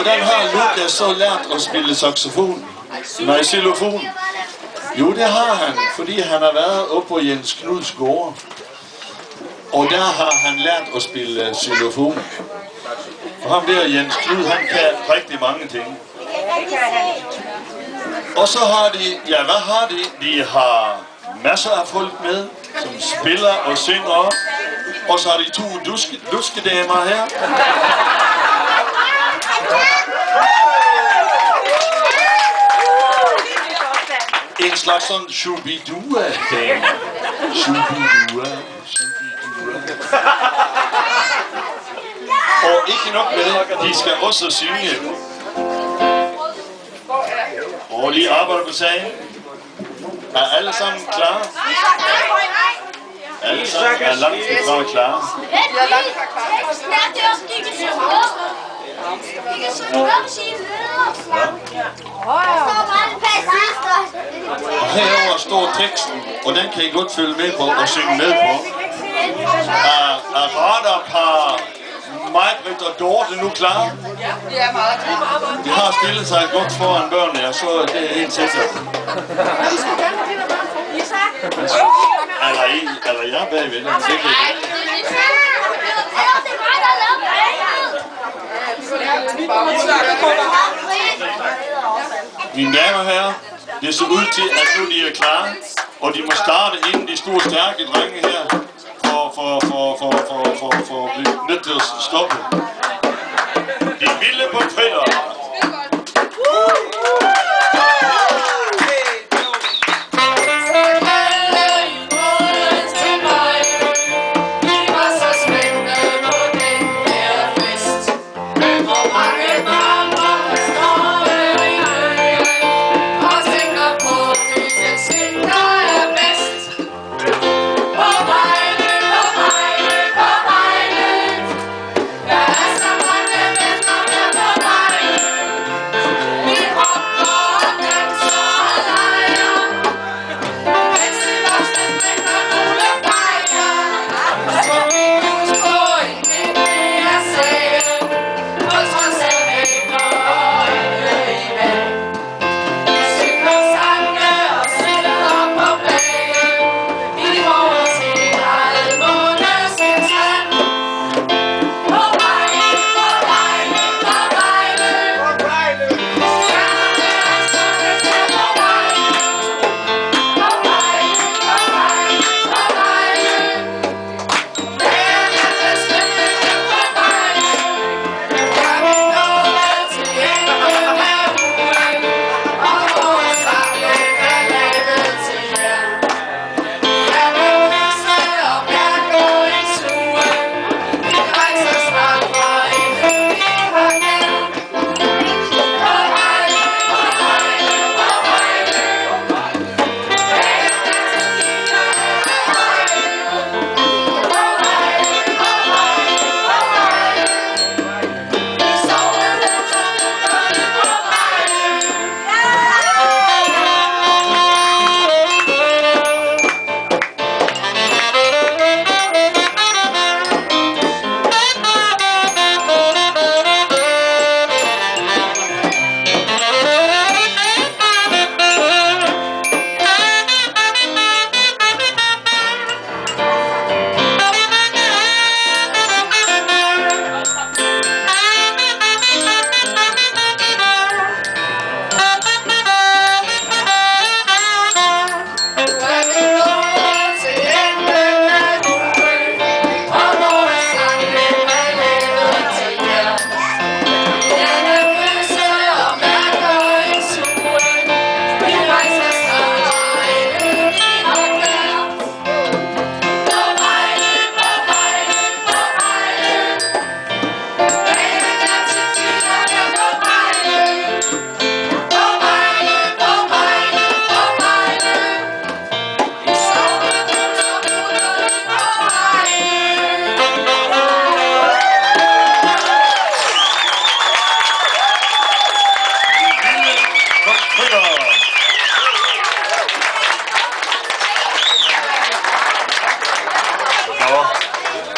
hvordan har Lukas så lært at spille saxofon? Nej, xylofon. Jo, det har han, fordi han har været oppe på Jens Knuds gård. Og der har han lært at spille xylofon. For ham der, Jens Knud, han kan rigtig mange ting. Og så har de, ja, hvad har de? De har masser af folk med, som spiller og synger. Og så har de 2 duskedamer her. En slags sådan shubidua-dame. Shubidua. Og ikke nok med det, de skal også synge. Og de arbejder på sagen. Er alle sammen klar? Alle sammen er langt fra klar. Og herover står teksten, og den kan I godt følge med på og synge med på. Er radarpar Maj-Britt og Dorte nu klar? Ja, det er meget klar. De har stillet sig godt foran børnene, og så det er helt sikkert. Eller jeg bagved dem, det kan jeg. Mine damer og herrer, det ser ud til, at nu de er klar, og de må starte inden de store stærke drenge her, for at blive nødt til at stoppe. De vilde pomfritter.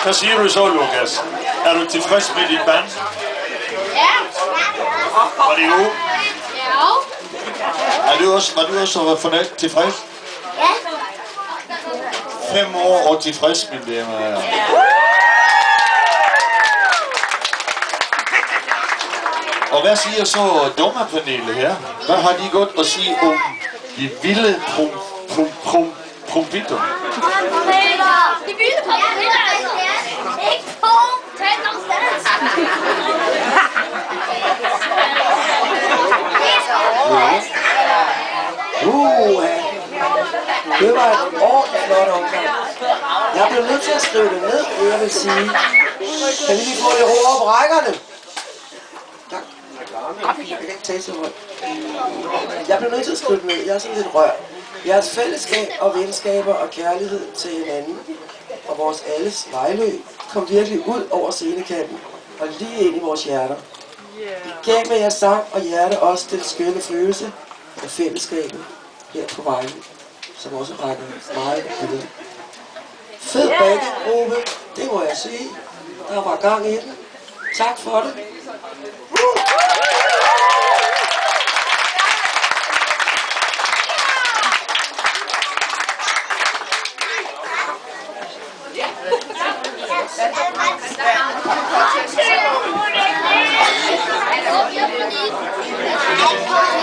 Hvad siger du så, Lukas? Er du tilfreds med dit band? Ja. Var det god? Ja. Var du også fornøjet tilfreds? Ja. 5 år og tilfreds, mine damer og herrer. Og hvad siger så dommerpanelet her? Hvad har de godt at sige om de vilde prompitter? De vilde prompitter, ikke pum, tag nogle Det var et ordentligt flot omgang. Jeg blev nødt til at skrive det ned, og jeg vil sige, kan vi lige få lidt ro op rækkerne? Tak. Jeg kan ikke tale så højt. Jeg blev nødt til at skrive det ned. Jeg er sådan lidt rør. Jeres fællesskab og venskaber og kærlighed til hinanden og vores alles vejløb kom virkelig ud over scenekanten og lige ind i vores hjerter. I gav med jeres sang og hjerte også den skønne følelse af fællesskabet her på Vejle, som også rækker meget videre. Fed backgruppe, det må jeg sige. Der var gang i den. Tak for det.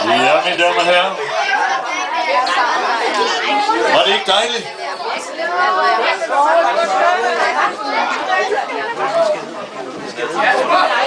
Ja, mine damer og herrer. Var det ikke dejligt? Ja.